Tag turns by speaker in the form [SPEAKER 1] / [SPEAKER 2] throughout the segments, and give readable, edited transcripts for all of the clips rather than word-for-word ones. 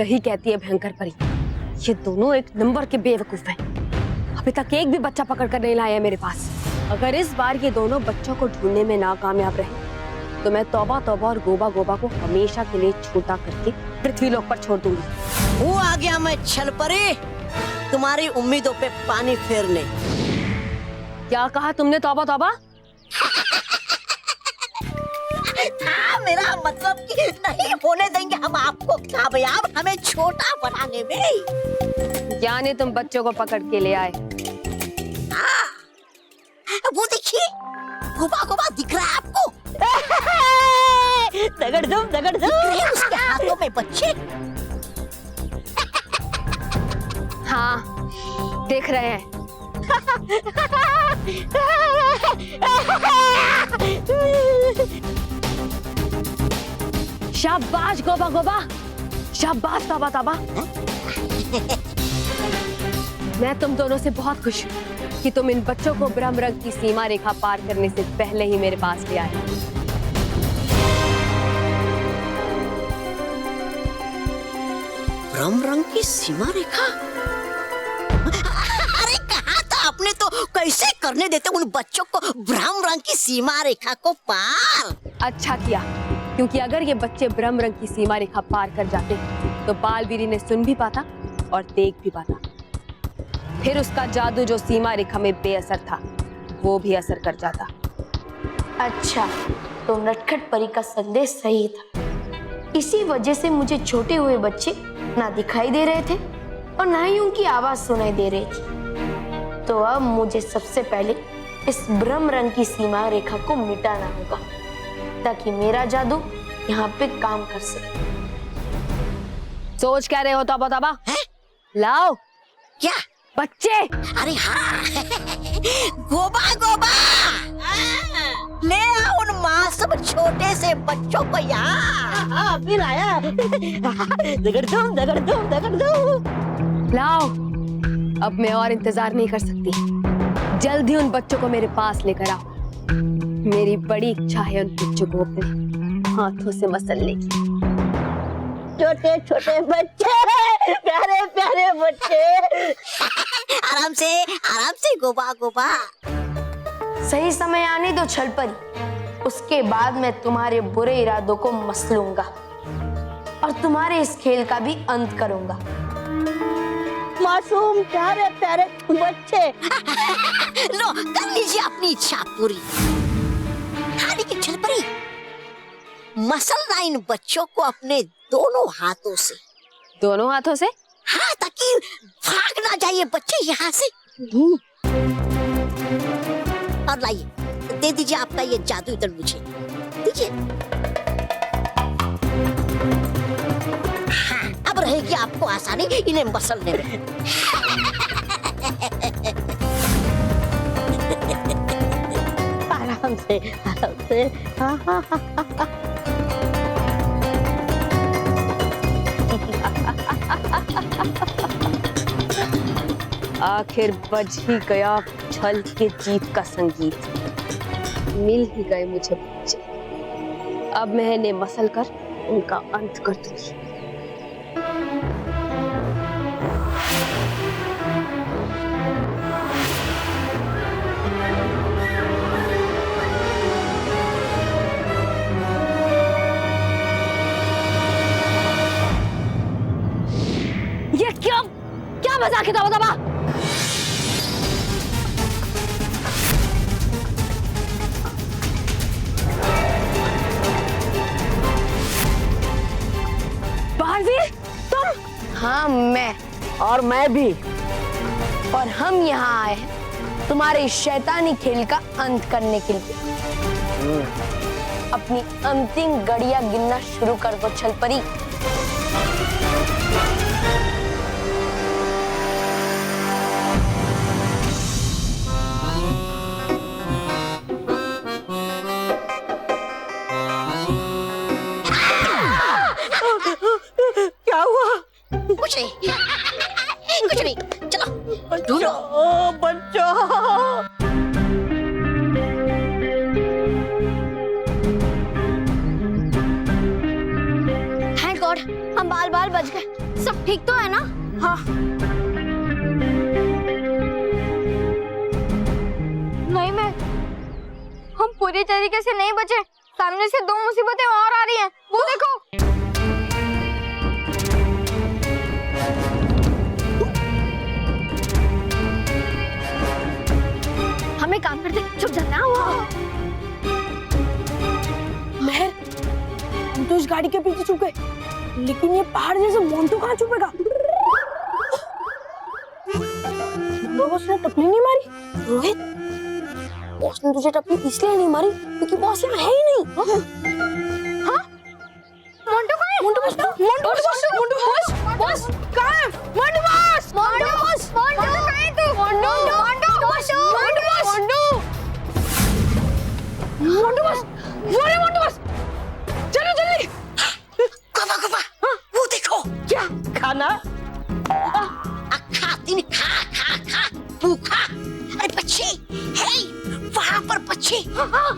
[SPEAKER 1] सही कहती है भयंकर परी, ये दोनों एक नंबर के बेवकूफ हैं। अभी तक एक भी बच्चा पकड़ कर नहीं लाया है मेरे पास। अगर इस बार ये दोनों बच्चों को ढूंढने में नाकामयाब रहे तो मैं तौबा तौबा और गोबा गोबा को हमेशा के लिए छोटा करके पृथ्वीलोक पर छोड़ दूंगी।
[SPEAKER 2] वो आ गया मैं छल परी, तुम्हारी उम्मीदों पे पानी फेरने।
[SPEAKER 1] क्या कहा तुमने? तौबा तौबा?
[SPEAKER 2] मेरा मतलब कि नहीं होने देंगे हम आपको कामयाब, हमें छोटा बनाने में।
[SPEAKER 1] यानी तुम बच्चों को पकड़ के ले आए?
[SPEAKER 2] हाँ, वो देखिए गोबा गोबा दिख रहा है आपको?
[SPEAKER 3] दगड़ दम
[SPEAKER 2] उसके हाथों में बच्चे।
[SPEAKER 1] हाँ, देख रहे हैं। शाबाश गोबा गोबा, शाबाश तौबा तौबा। मैं तुम दोनों से बहुत खुश हूँ कि तुम इन बच्चों को ब्रह्म रंग की सीमा रेखा पार करने से पहले ही मेरे पास ले आए।
[SPEAKER 2] ब्रह्म रंग की सीमा रेखा? अरे कहा था आपने, तो कैसे करने देते उन बच्चों को ब्रह्म रंग की सीमा रेखा को पार?
[SPEAKER 1] अच्छा किया, क्योंकि अगर ये बच्चे ब्रह्म रंग की सीमा रेखा पार कर जाते तो बालवीर ने सुन भी पाता और देख भी पाता। फिर उसका जादू जो सीमा रेखा में बेअसर था वो भी असर कर जाता।
[SPEAKER 4] अच्छा, तो नटखट परी का संदेश सही था। इसी वजह से मुझे छोटे हुए बच्चे ना दिखाई दे रहे थे और ना ही उनकी आवाज सुनाई दे रही थी। तो अब मुझे सबसे पहले इस ब्रह्म रंग की सीमा रेखा को मिटाना होगा ताकि मेरा जादू यहाँ पे काम कर सके।
[SPEAKER 1] सोच क्या रहे हो तौबा तौबा? लाओ
[SPEAKER 2] क्या
[SPEAKER 1] बच्चे?
[SPEAKER 2] अरे हाँ, गोबा गोबा ले आओ उन मासूम छोटे से बच्चों को यहाँ।
[SPEAKER 3] फिर आया। दगड़ दम।
[SPEAKER 1] लाओ, अब मैं और इंतजार नहीं कर सकती, जल्द ही उन बच्चों को मेरे पास लेकर आओ। मेरी बड़ी इच्छा है उन बच्चों को अपने हाथों से मसलने की।
[SPEAKER 3] छोटे छोटे बच्चे, प्यारे प्यारे बच्चे।
[SPEAKER 2] आराम से गोबा गोबा।
[SPEAKER 4] सही समय आने दो छल परी, उसके बाद मैं तुम्हारे बुरे इरादों को मसलूंगा और तुम्हारे इस खेल का भी अंत करूंगा।
[SPEAKER 3] मासूम प्यारे प्यारे बच्चे।
[SPEAKER 2] लो कर लीजिए अपनी इच्छा पूरी। हाँ लेकिन छल परी, मसलना इन बच्चों को अपने दोनों हाथों से।
[SPEAKER 1] दोनों हाथों से?
[SPEAKER 2] हाँ, ताकि भाग ना जाइए बच्चे यहाँ से। और लाइए, दे दीजिए आपका ये जादू इधर मुझे दीजिए। हाँ, अब रहेगी आपको आसानी इन्हें मसलने में।
[SPEAKER 3] आराम से।
[SPEAKER 1] आखिर बज ही गया छल के जीत का संगीत। मिल ही गए मुझे बच्चे। अब मैं इन्हें मसल कर उनका अंत कर दूंगी। ये क्या मजाक है तौबा तौबा? बालवीर तुम?
[SPEAKER 4] हाँ मैं,
[SPEAKER 3] और मैं भी।
[SPEAKER 4] और हम यहाँ आए हैं तुम्हारे शैतानी खेल का अंत करने के लिए। अपनी अंतिम घड़ियां गिनना शुरू कर दो छल परी।
[SPEAKER 3] क्या हुआ?
[SPEAKER 2] कुछ नहीं, चलो ढूंढो।
[SPEAKER 3] बच्चों,
[SPEAKER 4] थैंक गॉड, हम बाल बच गए।
[SPEAKER 5] सब ठीक तो है ना?
[SPEAKER 1] हाँ।
[SPEAKER 5] नहीं मैं, हम पूरी तरीके से नहीं बचे। सामने से दो मुसीबतें और आ रही हैं। वो देखो।
[SPEAKER 1] हमें काम करते चुप जाना हुआ।
[SPEAKER 3] महर, हम तो इस गाड़ी के पीछे छुप गए, लेकिन ये पहाड़ जैसे मोंटू कहाँ छुपेगा? तो बॉस ने टपली नहीं मारी। रोहित, बॉस ने तुझे टपली इसलिए नहीं मारी क्योंकि बॉस यहाँ है ही नहीं। हाँ?
[SPEAKER 5] मोंटू कहाँ है?
[SPEAKER 3] Montu boss, Montu boss, Montu boss, boss कहाँ है? मोंटू बॉस,
[SPEAKER 5] मोंटू बॉस, मोंटू कहाँ है तू? मोंटू, मोंटू, मोंटू, मोंटू बॉस,
[SPEAKER 3] मोंटू बॉस, वो है मोंटू बॉस। चलो जल्दी।
[SPEAKER 2] गुफा गुफा, वो देखो।
[SPEAKER 3] क्या खाना?
[SPEAKER 2] खा तीन, खा खा खा, तू खा। अरे पक्षी, हे, वहाँ पर पक्षी।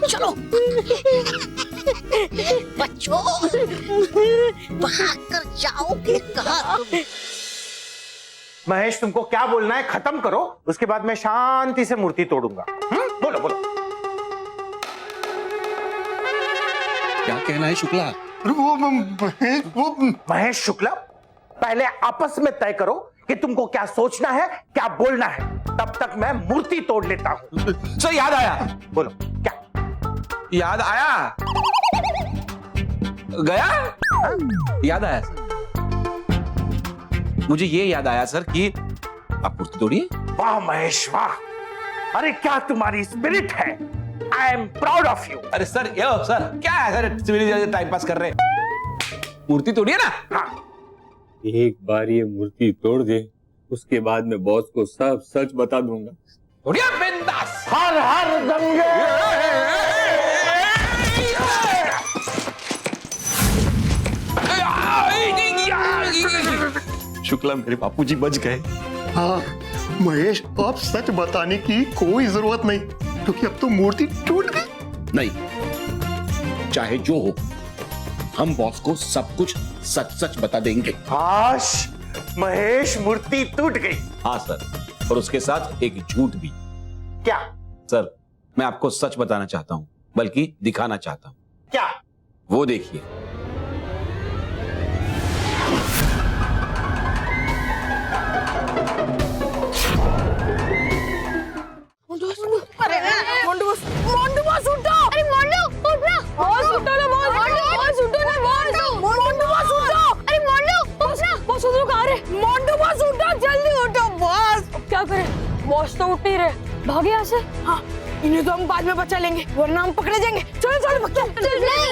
[SPEAKER 2] चलो बच्चों, भाग कर जाओगे कहाँ तुम?
[SPEAKER 6] महेश, तुमको क्या बोलना है खत्म करो, उसके बाद मैं शांति से मूर्ति तोड़ूंगा। बोलो बोलो।
[SPEAKER 7] क्या कहना है शुक्ला?
[SPEAKER 6] वो महेश शुक्ला, पहले आपस में तय करो कि तुमको क्या सोचना है, क्या बोलना है, तब तक मैं मूर्ति तोड़ लेता हूँ।
[SPEAKER 7] सर याद आया।
[SPEAKER 6] बोलो क्या
[SPEAKER 7] याद आया? गया? याद आया सर। मुझे ये याद आया सर कि आप मूर्ति तोड़िए।
[SPEAKER 6] वाह महेश वाह, अरे क्या तुम्हारी स्पिरिट है। I am proud of you.
[SPEAKER 7] अरे सर, यो सर क्या है सर, सिविल टाइम पास कर रहे हैं। मूर्ति तोड़िए ना।
[SPEAKER 6] हाँ,
[SPEAKER 8] एक बार ये मूर्ति तोड़ दे, उसके बाद मैं बॉस को सब सच बता दूंगा।
[SPEAKER 7] तोड़िए बिंदास।
[SPEAKER 6] हर हर गंगे।
[SPEAKER 7] शुक्ला मेरे बापूजी बच गए।
[SPEAKER 9] हाँ महेश, अब सच बताने की कोई जरूरत नहीं, क्योंकि अब तो मूर्ति टूट गई।
[SPEAKER 7] नहीं, चाहे जो हो, हम बॉस को सब कुछ सच सच बता देंगे।
[SPEAKER 6] काश महेश, मूर्ति टूट गई।
[SPEAKER 7] हाँ सर, और उसके साथ एक झूठ भी।
[SPEAKER 6] क्या?
[SPEAKER 7] सर, मैं आपको सच बताना चाहता हूँ, बल्कि दिखाना चाहता हूँ।
[SPEAKER 6] क्या?
[SPEAKER 7] वो देखिए।
[SPEAKER 3] मोंटू बॉस, मोंटू बॉस उठो।
[SPEAKER 5] अरे मोंटू, उठ ना।
[SPEAKER 3] बॉस उठो ना, बॉस, बॉस उठो ना, बॉस, मोंटू बॉस उठो।
[SPEAKER 5] अरे मोंटू, उठ ना।
[SPEAKER 3] बॉस उधर कहाँ रे? मोंटू बॉस उठो, जल्दी उठो बॉस। क्या करें, बॉस तो उठ नहीं रहे, भागे यहाँ से। हाँ, इन्हें तो हम बाद में बचा लेंगे, वरना हम पकड़े जाएंगे। चलो चलो चलो।
[SPEAKER 5] नहीं,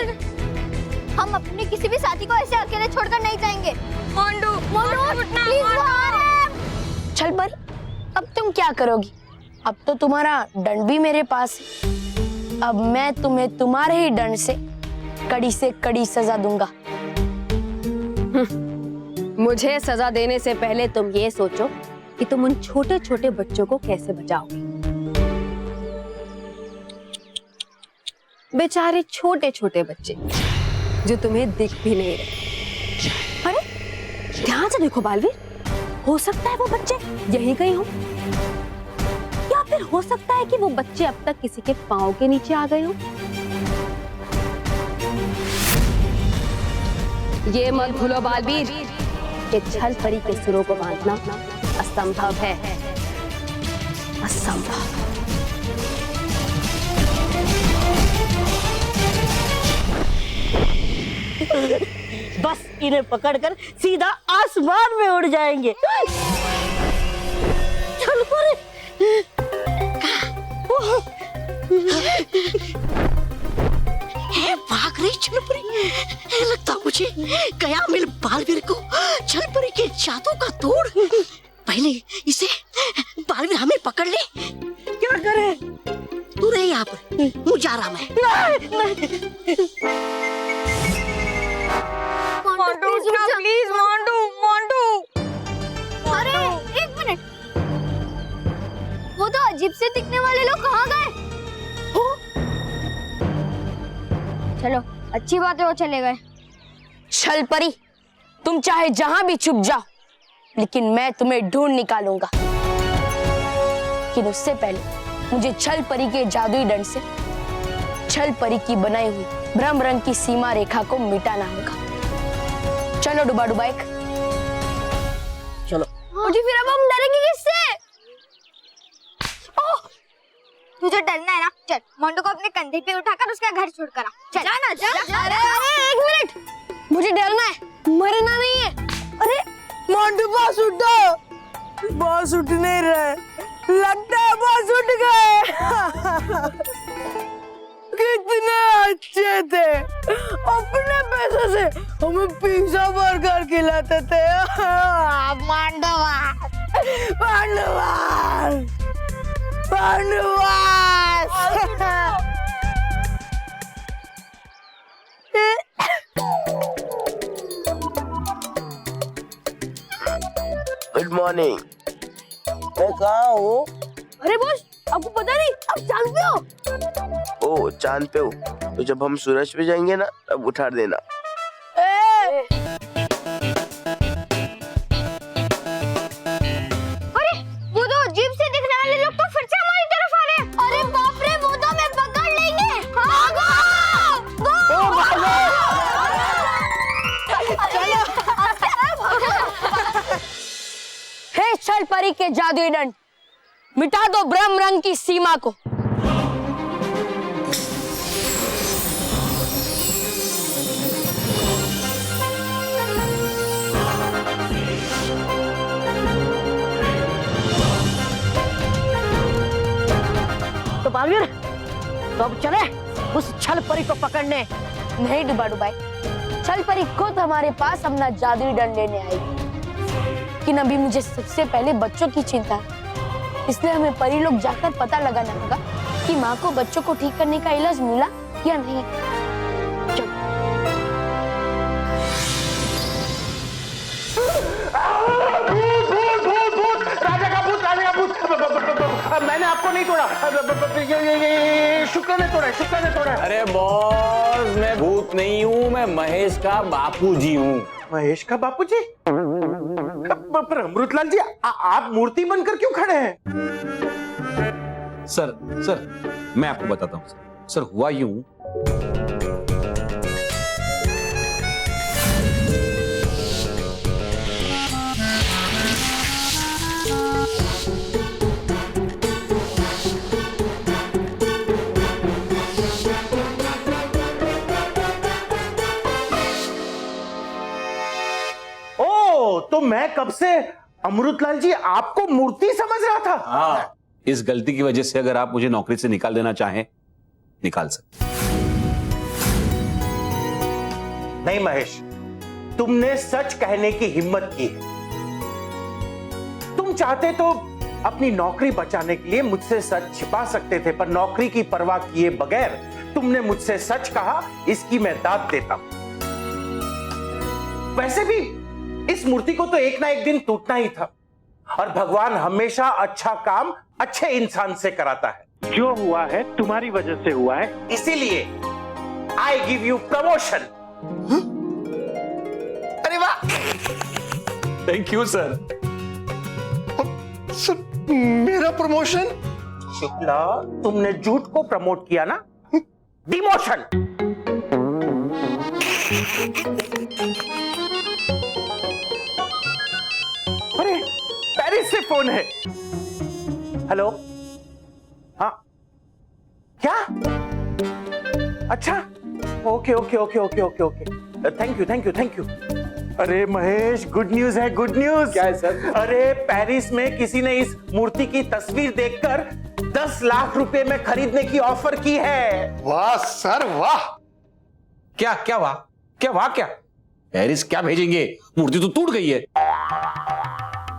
[SPEAKER 5] हम अपने किसी भी साथी को ऐसे अकेले छोड़कर नहीं जाएंगे। मोंटू, मोंटू, प्लीज वो आ रहे हैं।
[SPEAKER 4] चल परी, अब तुम क्या करोगी? अब तो तुम्हारा दंड भी मेरे पास है। अब मैं तुम्हें तुम्हारे ही दंड से कड़ी सजा दूंगा।
[SPEAKER 1] मुझे सजा देने से पहले तुम ये सोचो कि तुम उन छोटे छोटे बच्चों को कैसे बचाओगे। बेचारे छोटे छोटे बच्चे जो तुम्हें दिख भी नहीं रहे। अरे ध्यान से देखो बालवीर, हो सकता है वो बच्चे यही गए हों, या फिर हो सकता है कि वो बच्चे अब तक किसी के पांव के नीचे आ गए हों। ये मत भूलो बालवीर कि छल परी के सुरों को बांधना असंभव है, असंभव।
[SPEAKER 3] बस इन्हें पकड़कर सीधा आसमान में उड़ जाएंगे। चल परे।
[SPEAKER 2] भाग रही छलपरी। लगता मुझे गया मिल बालवीर को छलपरी के जादू का तोड़। पहले इसे बालवीर हमें पकड़ ले।
[SPEAKER 3] क्या करे?
[SPEAKER 2] तू रहे यहाँ पर, मुझे जा रहा मैं।
[SPEAKER 5] मोंटू, प्लीज मोंटू, मोंटू। अरे एक मिनट, वो तो अजीब से दिखने वाले लोग कहाँ गए? चलो अच्छी बात है वो चले गए।
[SPEAKER 4] छल परी, तुम चाहे जहां भी छुप जाओ, लेकिन मैं तुम्हें ढूंढ निकालूंगा। लेकिन उससे पहले मुझे छल परी के जादुई दंड से छल परी की बनाई हुई ब्रह्म रंग की सीमा रेखा को मिटाना होगा। चलो डुबा डुबा एक।
[SPEAKER 2] चलो।
[SPEAKER 5] मुझे फिर अब हम डरेंगे किससे? तुझे डरना है ना, चल मोंटू को अपने कंधे पे उठाकर उसका घर छोड़कर आ। चल जाना जा।
[SPEAKER 3] अरे एक मिनट, मुझे डरना है, मरना नहीं है। अरे मोंटू बॉस उठो। बॉस उठ नहीं रहे, लगता है बॉस उठ गए। कितने अच्छे थे, अपने पैसों से हमें पिज्जा बर्गर खिलाते थे। पांडवास, पांडवास, पांडवास।
[SPEAKER 10] Good morning. मैं कहाँ हूँ?
[SPEAKER 3] अरे बॉस, आपको पता नहीं, आप चांद पे हो।
[SPEAKER 10] ओ चांद पे हूँ, तो जब हम सूरज पे जाएंगे ना तब उठा देना।
[SPEAKER 5] अरे वो दो जीप से दिखने वाले लोग तो फिर से हमारी तरफ आ रहे हैं। अरे बाप रे, वो तो हमें पकड़ लेंगे। भागो!
[SPEAKER 4] हे छल परी के जादुई दंड, मिटा दो ब्रह्म रंग की सीमा को।
[SPEAKER 2] तो बालवीर, तो अब चले उस छल परी को पकड़ने।
[SPEAKER 4] नहीं डुबा डुबाई, छल परी खुद हमारे पास अपना जादुई दंड लेने आएगी। लेकिन अभी मुझे सबसे पहले बच्चों की चिंता है, इसलिए हमें परी लोग जाकर पता लगाना होगा कि माँ को बच्चों को ठीक करने का इलाज मिला या नहीं। चलो।
[SPEAKER 6] राजा का भूत, राजा का भूत। मैंने आपको नहीं तोड़ा, ये शुक्र ने तोड़ा, शुक्र ने तोड़ा।
[SPEAKER 8] अरे बॉस, मैं भूत नहीं हूँ, मैं महेश का बापूजी हूँ।
[SPEAKER 6] महेश का बापूजी? पर अमृतलाल जी, आप मूर्ति बनकर क्यों खड़े हैं?
[SPEAKER 7] सर मैं आपको बताता हूँ। सर हुआ यूं,
[SPEAKER 6] तो मैं कब से अमृतलाल जी आपको मूर्ति समझ रहा था।
[SPEAKER 7] हाँ, इस गलती की वजह से अगर आप मुझे नौकरी से निकाल देना चाहें, निकाल सकते।
[SPEAKER 6] नहीं महेश, तुमने सच कहने की हिम्मत की है। तुम चाहते तो अपनी नौकरी बचाने के लिए मुझसे सच छिपा सकते थे, पर नौकरी की परवाह किए बगैर तुमने मुझसे सच कहा, इसकी मैं दाद देता हूं। वैसे भी इस मूर्ति को तो एक ना एक दिन टूटना ही था, और भगवान हमेशा अच्छा काम अच्छे इंसान से कराता है। जो हुआ है तुम्हारी वजह से हुआ है, इसीलिए आई गिव यू प्रमोशन।
[SPEAKER 9] अरे वाह,
[SPEAKER 7] थैंक यू सर।
[SPEAKER 9] सर मेरा प्रमोशन?
[SPEAKER 6] शुक्ला, तुमने झूठ को प्रमोट किया ना, डिमोशन। अरे पेरिस से फोन है। हेलो, हाँ क्या? अच्छा, okay okay okay okay okay okay, thank you thank you thank you. अरे महेश, गुड न्यूज है, गुड न्यूज।
[SPEAKER 7] क्या है सर?
[SPEAKER 6] अरे पेरिस में किसी ने इस मूर्ति की तस्वीर देखकर 10 लाख रुपए में खरीदने की ऑफर की है।
[SPEAKER 9] वाह सर वाह।
[SPEAKER 7] क्या क्या वाह, क्या वाह, क्या पेरिस क्या भेजेंगे? मूर्ति तो टूट गई है।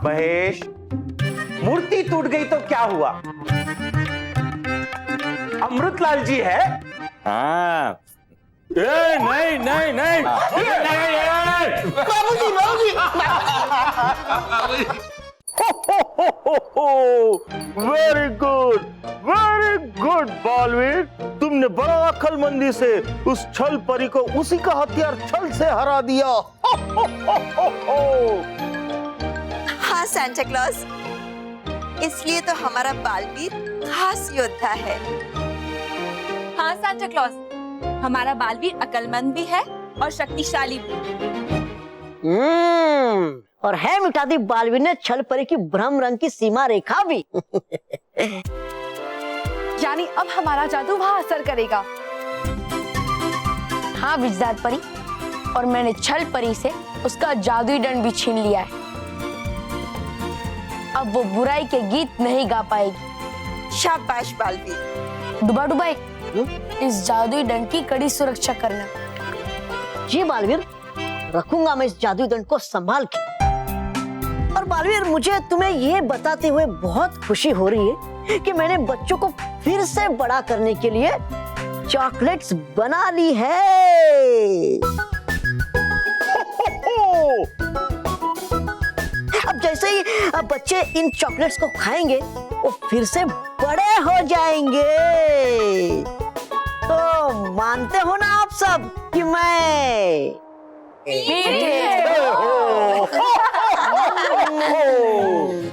[SPEAKER 6] महेश, मूर्ति टूट गई तो क्या हुआ? अमृतलाल जी है।
[SPEAKER 8] हाँ। नहीं नहीं नहीं,
[SPEAKER 9] बाबूजी बाबूजी।
[SPEAKER 11] वेरी गुड बालवीर, तुमने बड़ा अक्लमंदी से उस छल परी को उसी का हथियार छल से हरा दिया।
[SPEAKER 12] हाँ सांता क्लॉज, इसलिए तो हमारा बालवीर खास योद्धा है।
[SPEAKER 13] हाँ सांता क्लॉज, हमारा बालवीर अक्लमंद भी है और शक्तिशाली भी।
[SPEAKER 2] और है मिटा दी बालवीर ने छल परी की भ्रम रंग की सीमा रेखा भी।
[SPEAKER 3] यानी अब हमारा जादू वहाँ असर करेगा।
[SPEAKER 4] हाँ विजदात परी, और मैंने छल परी से उसका जादुई दंड भी छीन लिया है। अब वो बुराई के गीत नहीं गा पाएगी।
[SPEAKER 12] शाबाश बालवीर।
[SPEAKER 4] डुबा डुबाई, इस जादुई दंड की कड़ी सुरक्षा करना।
[SPEAKER 2] जी बालवीर, रखूंगा मैं इस जादुई दंड को संभाल के। और बालवीर, मुझे तुम्हें ये बताते हुए बहुत खुशी हो रही है कि मैंने बच्चों को फिर से बड़ा करने के लिए चॉकलेट्स बना ली है। अब जैसे ही बच्चे इन चॉकलेट्स को खाएंगे वो फिर से बड़े हो जाएंगे। तो मानते हो ना आप सब कि मैं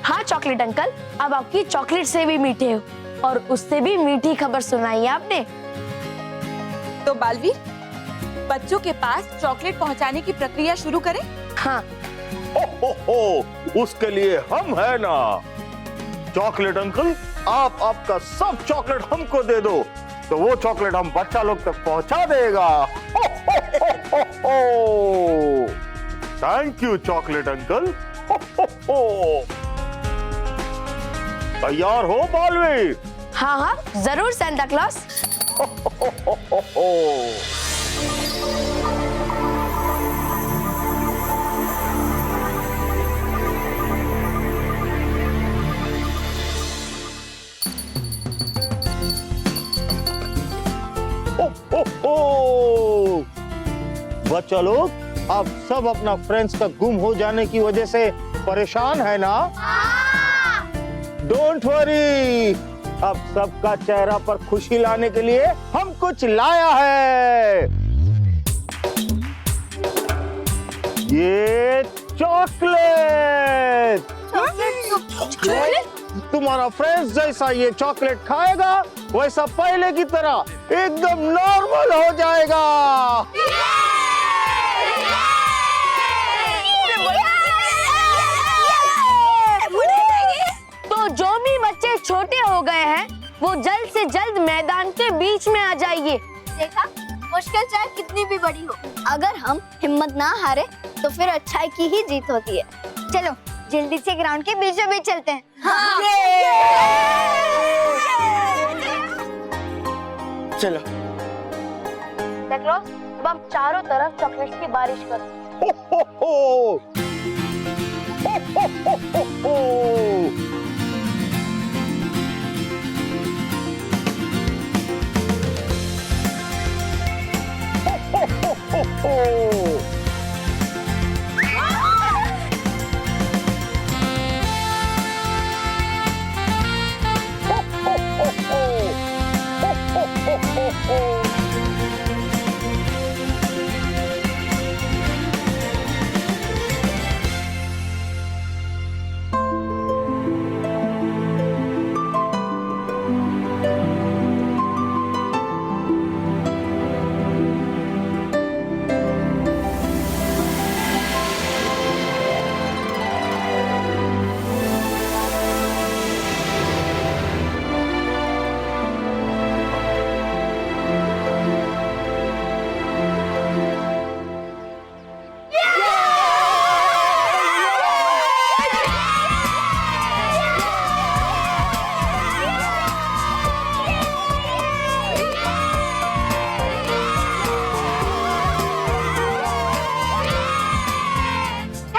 [SPEAKER 4] हाँ चॉकलेट अंकल, अब आपकी चॉकलेट से भी मीठे हो और उससे भी मीठी खबर सुनाई आपने।
[SPEAKER 13] तो बालवीर, बच्चों के पास चॉकलेट पहुंचाने की प्रक्रिया शुरू करें?
[SPEAKER 4] हाँ।
[SPEAKER 11] उसके लिए हम है ना। चॉकलेट अंकल, आप आपका सब चॉकलेट हमको दे दो तो वो चॉकलेट हम बच्चा लोग तक पहुंचा देगा। Thank you chocolate uncle. तैयार हो बालवीर?
[SPEAKER 4] हाँ हाँ जरूर सांता क्लॉज।
[SPEAKER 11] बच्चा लोग, आप सब अपना फ्रेंड्स का गुम हो जाने की वजह से परेशान है ना? डोंट वरी, अब सबका चेहरा पर खुशी लाने के लिए हम कुछ लाया है। ये चॉकलेट। तुम्हारा फ्रेंड्स जैसा ये चॉकलेट खाएगा वैसा पहले की तरह एकदम नॉर्मल हो जाएगा।
[SPEAKER 4] तो जो भी बच्चे छोटे हो गए हैं वो जल्द से जल्द मैदान के बीच में आ जाइए।
[SPEAKER 5] देखा, मुश्किल चाहे कितनी भी बड़ी हो, अगर हम हिम्मत ना हारे तो फिर अच्छाई की ही जीत होती है। चलो जल्दी से ग्राउंड के बीचों बीच चलते हैं। हाँ।
[SPEAKER 10] चलो।
[SPEAKER 4] अब हम चारों तरफ चॉकलेट की बारिश करो।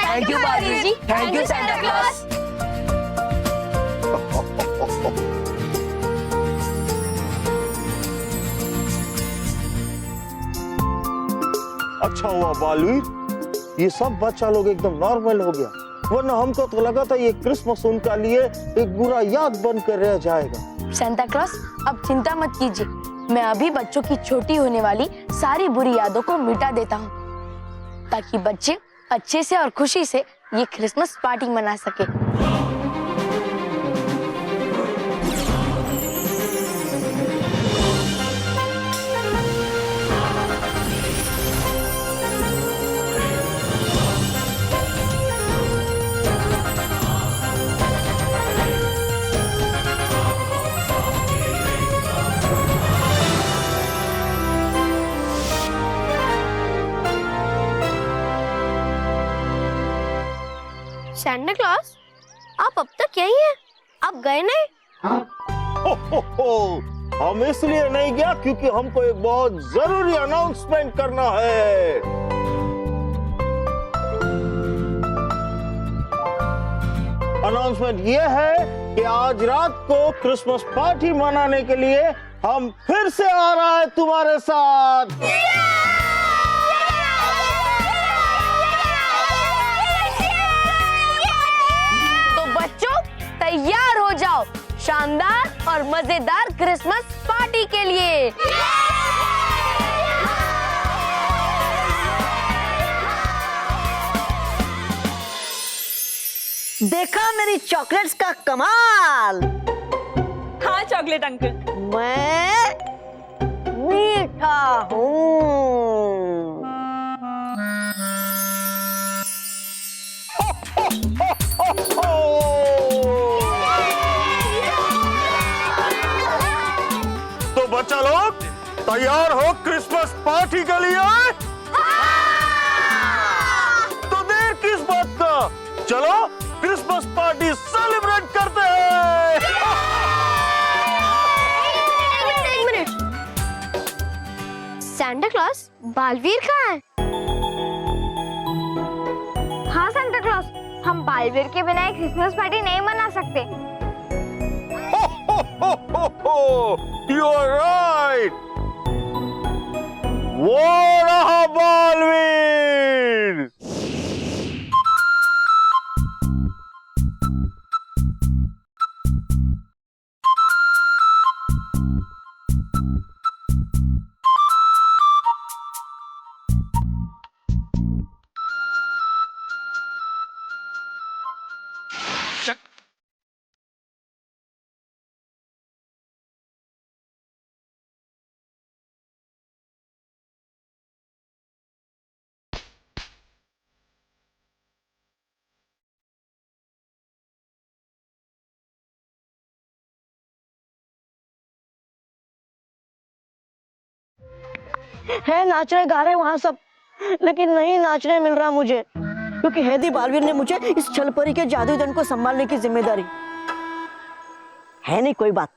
[SPEAKER 5] Thank you Baalveer ji. Thank you Santa Claus.
[SPEAKER 11] अच्छा हुआ बालवीर, ये सब बच्चा लोग एकदम नॉर्मल हो गया, वरना हमको तो लगा था ये क्रिसमस उनका लिए एक बुरा याद बनकर रह जाएगा।
[SPEAKER 4] सांता क्लॉज, अब चिंता मत कीजिए, मैं अभी बच्चों की छोटी होने वाली सारी बुरी यादों को मिटा देता हूँ ताकि बच्चे अच्छे से और खुशी से ये क्रिसमस पार्टी मना सके।
[SPEAKER 5] सैंटा क्लॉस, आप अब तक यही हैं? आप गए नहीं?
[SPEAKER 11] हम इसलिए नहीं गया क्योंकि हमको एक बहुत जरूरी अनाउंसमेंट करना है। अनाउंसमेंट ये है कि आज रात को क्रिसमस पार्टी मनाने के लिए हम फिर से आ रहा है तुम्हारे साथ।
[SPEAKER 1] तैयार हो जाओ शानदार और मजेदार क्रिसमस पार्टी के लिए।
[SPEAKER 2] देखा मेरी चॉकलेट्स का कमाल।
[SPEAKER 13] हाँ चॉकलेट अंकल,
[SPEAKER 2] मैं मीठा हूँ।
[SPEAKER 11] तो बच्चा लोग तैयार हो क्रिसमस पार्टी के लिए? तो देर किस बात का, चलो क्रिसमस पार्टी सेलिब्रेट करते हैं।
[SPEAKER 5] एक मिनट। सैंटा क्लॉस, बालवीर कहाँ है? हाँ सैंटा क्लॉस, हम बालवीर के बिना एक क्रिसमस पार्टी नहीं मना सकते।
[SPEAKER 11] You are right. वो रहा बालवीर।
[SPEAKER 2] है नाच रहे गा रहे वहां सब, लेकिन नहीं नाचने मिल रहा मुझे, क्योंकि हैदी बालवीर ने मुझे इस छलपरी के जादुई दंड को संभालने की जिम्मेदारी है। नहीं कोई बात,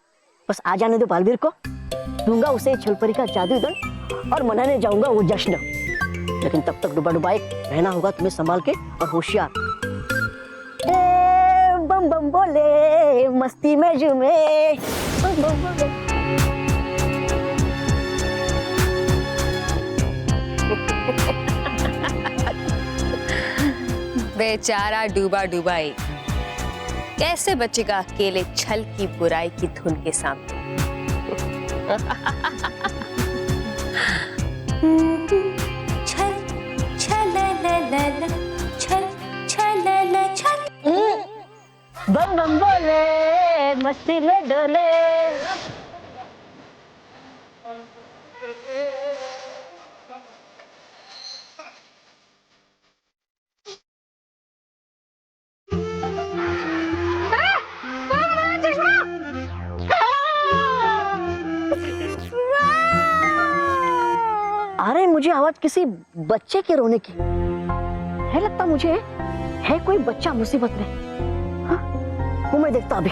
[SPEAKER 2] बस आ जाने दो बालवीर को, दूंगा उसे छलपरी का जादुई दंड और मनाने जाऊंगा वो जश्न। लेकिन तब तक डुबा डुबाए रहना होगा तुम्हें संभाल के और होशियार। बम बम बोले मस्ती में झूमे, बम बम बोले।
[SPEAKER 1] बेचारा डूबा डुबाई कैसे बचेगा अकेले छल की बुराई की धुन के सामने। छल छल ल छल छल ल छल,
[SPEAKER 2] बम बम बोले मस्ती में डोले। आ रही मुझे आवाज किसी बच्चे के रोने की है, लगता मुझे है कोई बच्चा मुसीबत में। हाँ? वो मैं देखता अभी।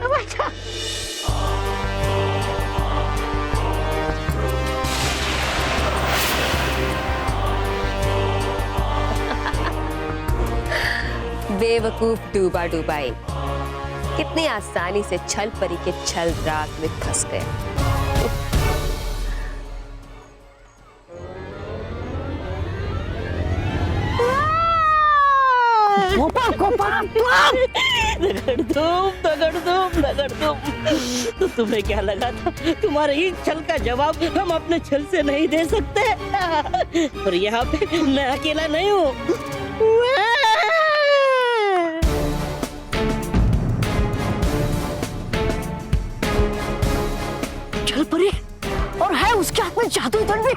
[SPEAKER 2] बच्चा
[SPEAKER 1] बेवकूफ डूबा डुबाई कितनी आसानी से छल परी के छल रात में फंस गए।
[SPEAKER 2] गोपाल गोपाल
[SPEAKER 14] दगड़-धूम। तो तुम्हें क्या लगा था तुम्हारे इस छल का जवाब हम अपने छल से नहीं दे सकते? और यहाँ पे मैं अकेला नहीं हूँ।
[SPEAKER 2] चल परी, और है उसके हाथ में जादुई दंड भी।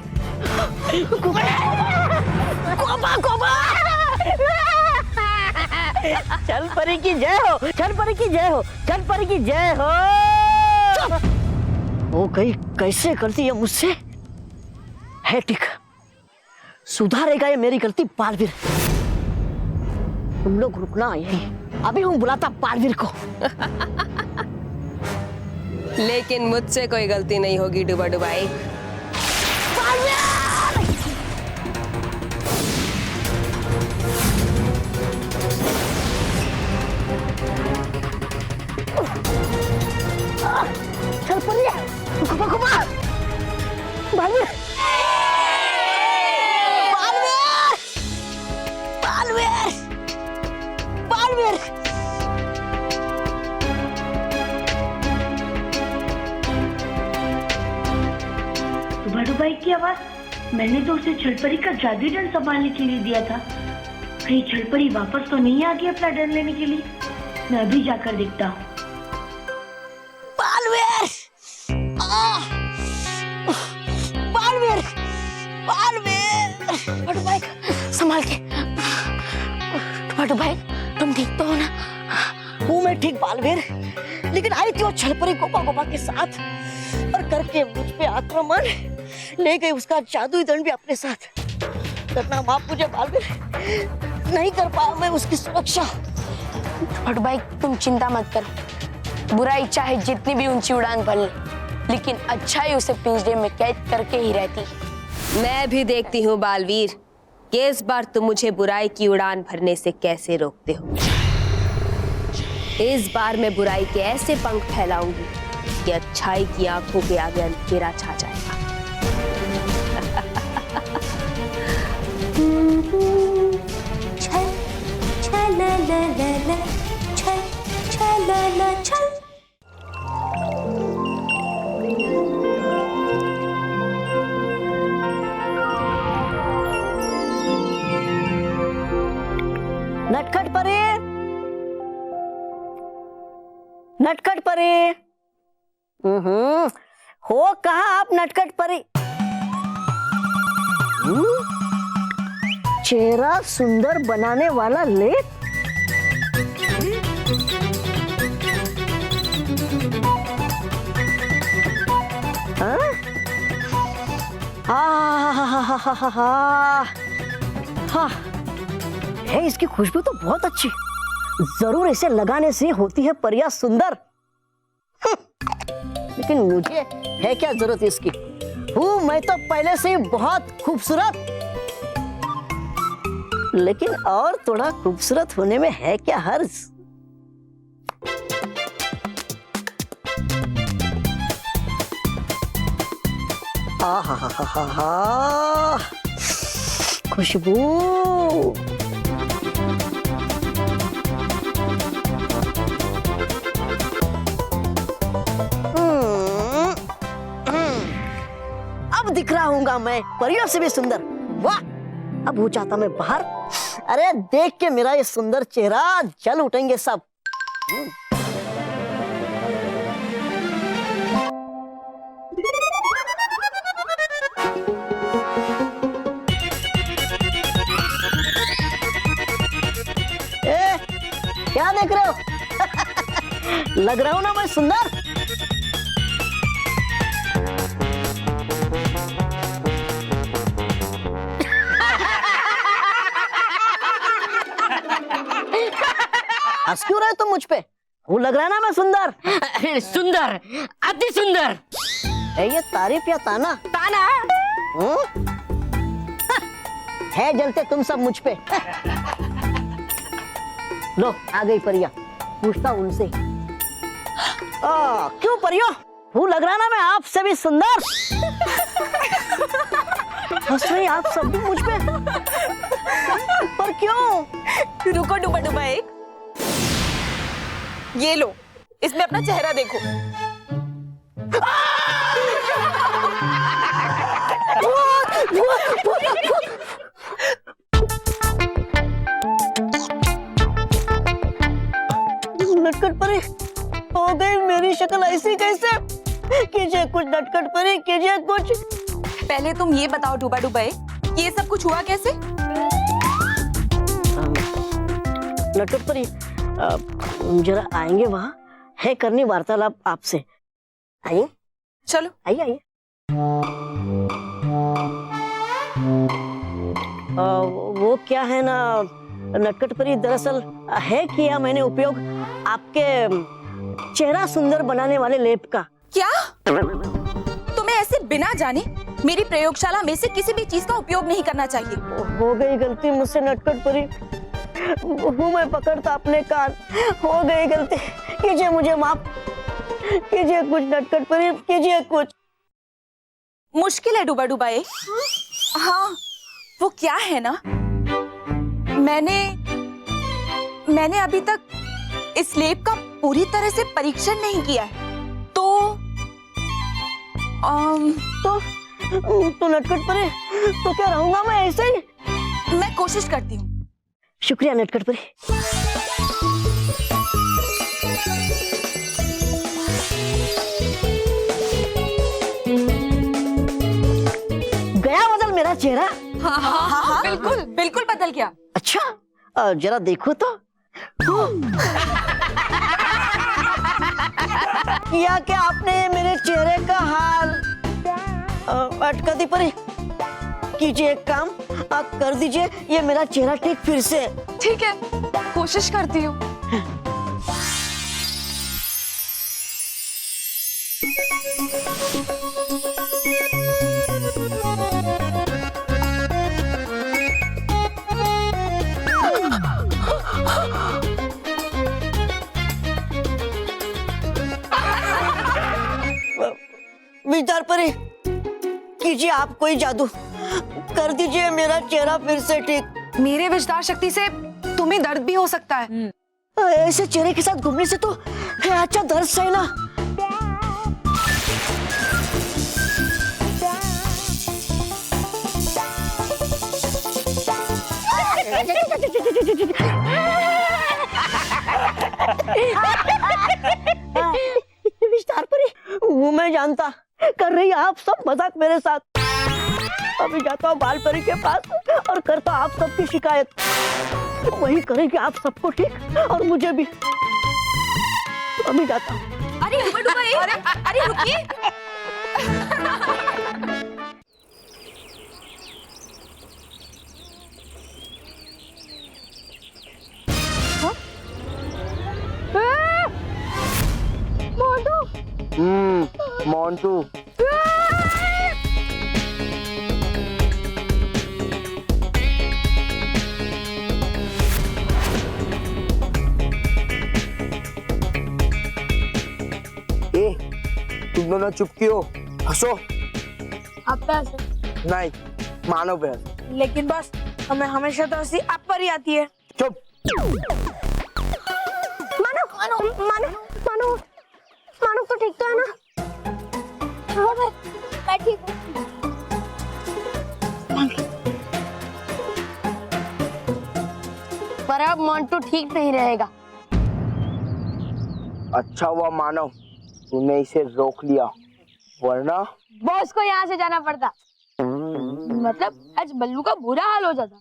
[SPEAKER 2] कोबा
[SPEAKER 14] चल परी की जय हो, चल परी की जय हो, चल परी की जय हो।
[SPEAKER 2] वो गई कैसे करती है मुझसे? है ठीक, सुधारेगा ये मेरी गलती बालवीर। तुम लोग रुकना यही, अभी हूँ बुलाता बालवीर को।
[SPEAKER 1] लेकिन मुझसे कोई गलती नहीं होगी डुबा डुबाई।
[SPEAKER 2] चल पड़ी, घुमा बालवीर, बालवीर, बालवीर।
[SPEAKER 15] बड़ूबाई की आवाज, मैंने तो उसे छलपरी का जादुई डंड संभालने के लिए दिया था। कहीं छलपरी वापस तो नहीं आ गई अपना डंड लेने के लिए? मैं अभी जाकर देखता हूँ।
[SPEAKER 2] बालवीर, बालवीर, बालवीर।
[SPEAKER 4] बड़ूबाई संभाल के। बड़ूबाई तुम ठीक तो हो ना?
[SPEAKER 2] हूँ मैं ठीक बालवीर, लेकिन आई थी वो छलपरी गोपा के साथ और करके मुझ पे आक्रमण, ले गई उसका जादुई दंड भी अपने साथ। करना माफ मुझे बालवीर, नहीं कर पाया मैं उसकी सुरक्षा।
[SPEAKER 4] बड़ूबाई तुम चिंता मत करो, बुराई चाहे जितनी भी ऊंची उड़ान भर ले, लेकिन अच्छाई उसे पिंजरे में कैद करके ही रहती है।
[SPEAKER 1] मैं भी देखती हूँ बालवीर कि इस बार तुम मुझे बुराई की उड़ान भरने से कैसे रोकते हो। इस बार मैं बुराई के ऐसे पंख फैलाऊंगी कि अच्छाई की आंखों के आगे अंधेरा छा जाएगा।
[SPEAKER 4] छल छल ला ला ला, छल छल ला ला छल।
[SPEAKER 2] नटखट परी, नटखट परी। हो कहाँ आप नटखट परी? चेहरा सुंदर बनाने वाला लेप। हाँ, है इसकी खुशबू तो बहुत अच्छी। जरूर इसे लगाने से होती है परिया सुंदर। लेकिन मुझे है क्या जरूरत इसकी? हूँ मैं तो पहले से ही बहुत खूबसूरत, लेकिन और थोड़ा खूबसूरत होने में है क्या हर्ज? आहा, खुशबू। अब दिख रहा हूँगा मैं परियों से भी सुंदर। वाह, अब हो जाता मैं बाहर। अरे देख के मेरा ये सुंदर चेहरा जल उठेंगे सब। ए, क्या देख रहे हो? लग रहा हूं ना मैं सुंदर? हंस क्यों रहे तुम मुझ पे? वो लग रहा है ना मैं सुंदर?
[SPEAKER 14] सुंदर, अति सुंदर।
[SPEAKER 2] ये तारीफ या ताना?
[SPEAKER 14] ताना।
[SPEAKER 2] है जलते तुम सब मुझ पे। लो आ गई परिया, पूछता हूं उनसे। क्यों परियो, वो लग रहा ना मैं आपसे भी सुंदर? हंस रही आप सब भी मुझ पे, पर क्यों?
[SPEAKER 13] रुको डुबा डुबा एक। ये लो, इसमें अपना चेहरा देखो।
[SPEAKER 2] नटखट परी, हो गई मेरी शक्ल ऐसी कैसे? कीजिए कुछ नटखट परी, कीजिए कुछ।
[SPEAKER 13] पहले तुम ये बताओ डूबा डुबाई, ये सब कुछ हुआ कैसे?
[SPEAKER 2] नटखट परी, जरा आएंगे, वहाँ है करनी वार्तालाप आपसे। आइए,
[SPEAKER 13] चलो
[SPEAKER 2] आइए आइए। वो क्या है ना नटखट परी, दरअसल है किया मैंने उपयोग आपके चेहरा सुंदर बनाने वाले लेप का।
[SPEAKER 13] क्या? तुम्हें ऐसे बिना जाने मेरी प्रयोगशाला में से किसी भी चीज का उपयोग नहीं करना चाहिए।
[SPEAKER 2] हो गई गलती मुझसे नटखट परी, हूँ मैं पकड़ता अपने कान, हो गई गलती, कीजिए मुझे माफ, कीजिए कुछ नटखट परी, कीजिए कुछ।
[SPEAKER 13] मुश्किल है डूबा डुबाई। हाँ, वो क्या है ना, मैंने अभी तक इस लेप का पूरी तरह से परीक्षण नहीं किया है, तो
[SPEAKER 2] नटखट परी, तो क्या रहूंगा मैं ऐसे ही?
[SPEAKER 13] मैं कोशिश करती हूँ।
[SPEAKER 2] शुक्रिया नटखट परी। गया बदल मेरा चेहरा?
[SPEAKER 13] हाँ, बिल्कुल बिल्कुल बदल गया।
[SPEAKER 2] अच्छा, जरा देखो तो। किया क्या आपने मेरे चेहरे का हाल? अटकती परी, कीजिए एक काम, आप कर दीजिए ये मेरा चेहरा ठीक फिर से।
[SPEAKER 13] ठीक है, कोशिश करती हूँ।
[SPEAKER 2] विचार परी, कीजिए आप कोई जादू, कर दीजिए मेरा चेहरा फिर से ठीक।
[SPEAKER 13] मेरे विचार शक्ति से तुम्हें दर्द भी हो सकता है।
[SPEAKER 2] ऐसे चेहरे के साथ घूमने से तो है अच्छा दर्द सहना। विस्तार परी, वो मैं जानता, कर रही आप सब मजाक मेरे साथ। अभी जाता हूँ बाल परी के पास और करता आप सबकी शिकायत, वही करेंगे आप सबको ठीक और मुझे भी। अभी जाता हूँ।
[SPEAKER 13] अरे डूबा डुबाई, अरे रुकिए।
[SPEAKER 10] मोंटू। तुम दोनों चुप क्यों? हंसो।
[SPEAKER 3] आप पे हंसो।
[SPEAKER 10] नहीं, मानव पे हंसो।
[SPEAKER 3] लेकिन बस हमें हमेशा तो हंसी आप पर ही आती है।
[SPEAKER 10] चुप।
[SPEAKER 5] मानो तो ठीक तो है ना? हाँ मैं ठीक हूँ।
[SPEAKER 4] पर अब मोंटू ठीक नहीं रहेगा।
[SPEAKER 10] अच्छा हुआ मानव तूने इसे रोक लिया, वरना
[SPEAKER 5] बॉस को यहाँ से जाना पड़ता, मतलब आज बल्लू का बुरा हाल हो जाता।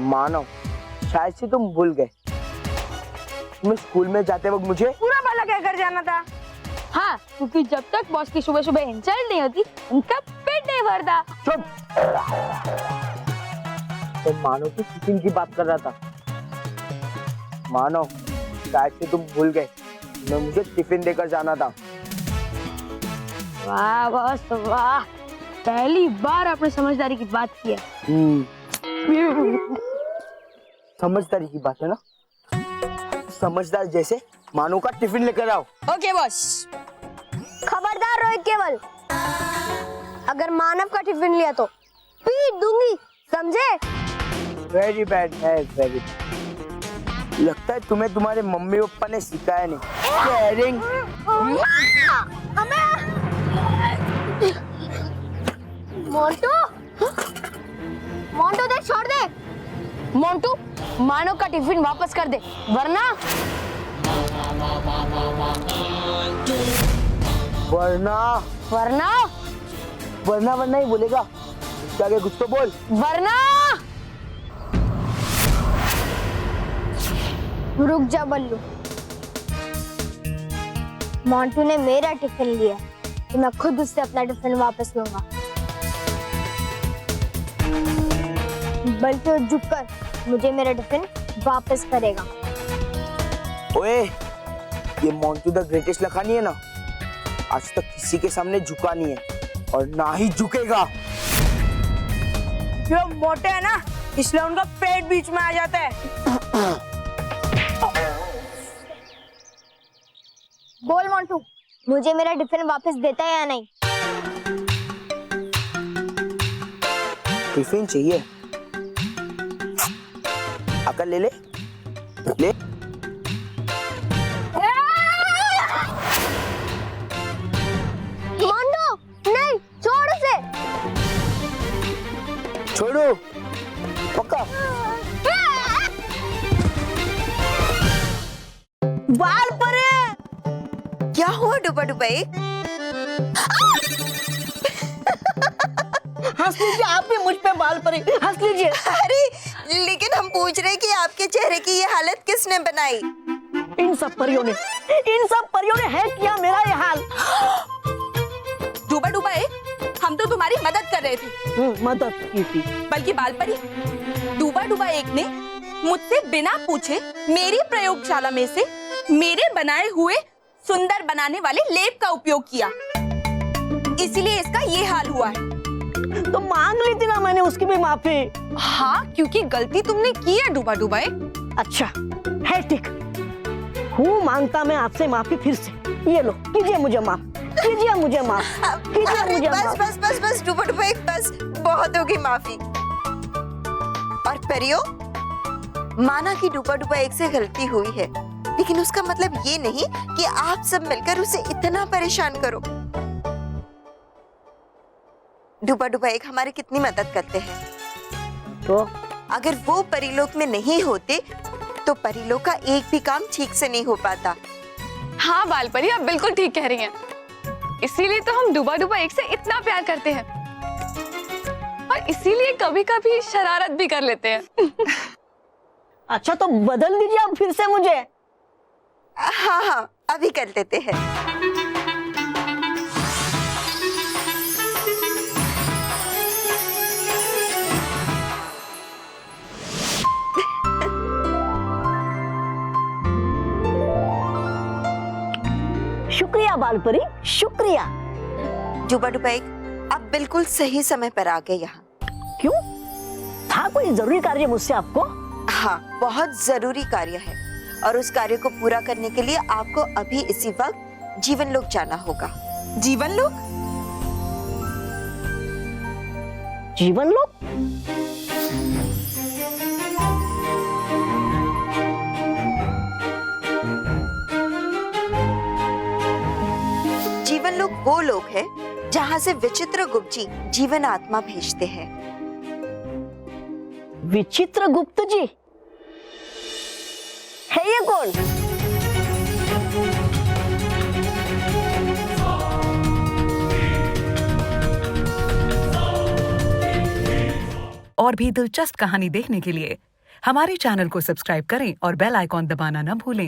[SPEAKER 10] मानव शायद से तुम भूल गए, तुम्हें स्कूल में जाते वक्त मुझे
[SPEAKER 3] पूरा भला क्या कर जाना था।
[SPEAKER 5] हाँ, क्योंकि जब तक बॉस की सुबह सुबह इंसल्ट नहीं होती उनका पेट नहीं भरता।
[SPEAKER 10] चुप। तो मानव की टिफिन की बात कर रहा था। मानव शायद से तुम भूल गए, मैं मुझे टिफिन देकर जाना था।
[SPEAKER 5] वाह बॉस वाह, पहली बार आपने समझदारी की बात की है।
[SPEAKER 10] समझदारी की बात है ना, समझदार जैसे मानव का टिफिन लेकर आओ।
[SPEAKER 5] Okay boss. खबरदार रोहित केवल, अगर मानव का टिफिन लिया तो पीट दूंगी, समझे?
[SPEAKER 10] वेरी बैड है, वेरी। लगता है तुम्हें तुम्हारे मम्मी पापा ने सिखाया नहीं केयरिंग।
[SPEAKER 5] मोंटू मोंटू देख, छोड़ दे।
[SPEAKER 4] मोंटू, मानो का टिफिन वापस कर दे, वरना
[SPEAKER 10] वरना
[SPEAKER 4] वरना
[SPEAKER 10] वरना वरना ही बोलेगा, क्या आगे कुछ तो बोल।
[SPEAKER 4] वरना
[SPEAKER 5] रुक जा बल्लू, मोंटू ने मेरा टिफिन लिया तो मैं खुद उससे अपना टिफिन वापस लूंगा। बल्कि वो झुककर मुझे मेरा टिफिन वापस करेगा।
[SPEAKER 10] ओए, ये मोंटू द ग्रेटेस्ट लखानी है ना, आज तक किसी के सामने झुका नहीं है और ना ही झुकेगा।
[SPEAKER 3] ये मोटे है ना, इसलिए उनका पेट बीच में आ जाता है।
[SPEAKER 5] बोल मोंटू, मुझे मेरा टिफिन वापस देता है या नहीं?
[SPEAKER 10] टिफिन चाहिए? आकर ले ले ले।
[SPEAKER 5] मोंटू नहीं, छोड़ उसे।
[SPEAKER 10] छोड़ो पक्का।
[SPEAKER 2] बाल परे।
[SPEAKER 12] क्या हुआ डुबा डुबाई?
[SPEAKER 2] हंस लीजिए, आप भी मुझ पे बाल परे, हंस लीजिए।
[SPEAKER 12] अरे लेकिन हम पूछ रहे कि आपके चेहरे की ये हालत किसने बनाई?
[SPEAKER 2] इन सब परियों ने है किया मेरा ये हाल।
[SPEAKER 13] डूबा डूबा एक, हम तो तुम्हारी मदद कर रहे थे।
[SPEAKER 2] मदद की थी?
[SPEAKER 13] बल्कि बाल परी, डूबा डूबा एक ने मुझसे बिना पूछे मेरी प्रयोगशाला में से मेरे बनाए हुए सुंदर बनाने वाले लेप का उपयोग किया, इसीलिए इसका ये हाल हुआ है।
[SPEAKER 2] तो मांग ली थी ना मैंने उसकी भी माफी।
[SPEAKER 13] हाँ, क्योंकि गलती तुमने की है डूबा डूबा।
[SPEAKER 2] अच्छा है, ठीक हूँ, मांगता मैं आपसे माफी फिर से। ये लो, कीजिए मुझे माफ, कीजिए मुझे माफ, कीजिए मुझे
[SPEAKER 12] बस
[SPEAKER 2] माफ।
[SPEAKER 12] बस बस बस डुबा डुबा एक, बस बहुत होगी माफी। और परियो, माना कि डुबा डुबा एक से गलती हुई है, लेकिन उसका मतलब ये नहीं कि आप सब मिलकर उसे इतना परेशान करो। डुबा डुबा एक हमारी कितनी मदद करते हैं,
[SPEAKER 2] तो
[SPEAKER 12] अगर वो परिलोक में नहीं होते तो परिलोक का एक भी काम ठीक से नहीं हो पाता।
[SPEAKER 13] हाँ बाल परी, आप बिल्कुल ठीक कह रही हैं। इसीलिए तो हम डूबा डूबा एक से इतना प्यार करते हैं और इसीलिए कभी कभी शरारत भी कर लेते हैं।
[SPEAKER 2] अच्छा तो बदल दीजिए आप फिर से मुझे।
[SPEAKER 12] हाँ हाँ, अभी कर लेते हैं।
[SPEAKER 2] शुक्रिया बालपरी, शुक्रिया।
[SPEAKER 12] डुबा डुबा एक, आप बिल्कुल सही समय पर आ गए यहाँ।
[SPEAKER 2] क्यों? था कोई जरूरी कार्य मुझसे आपको?
[SPEAKER 12] हाँ, बहुत जरूरी कार्य है और उस कार्य को पूरा करने के लिए आपको अभी इसी वक्त जीवन लोक जाना होगा।
[SPEAKER 13] जीवन लोक?
[SPEAKER 2] जीवन लोक?
[SPEAKER 12] जीवन लोक वो लोक है जहाँ से विचित्र गुप्त जी जीवन आत्मा भेजते हैं।
[SPEAKER 2] विचित्र गुप्त जी है ये कौन?
[SPEAKER 16] और भी दिलचस्प कहानी देखने के लिए हमारे चैनल को सब्सक्राइब करें और बेल आइकॉन दबाना न भूलें।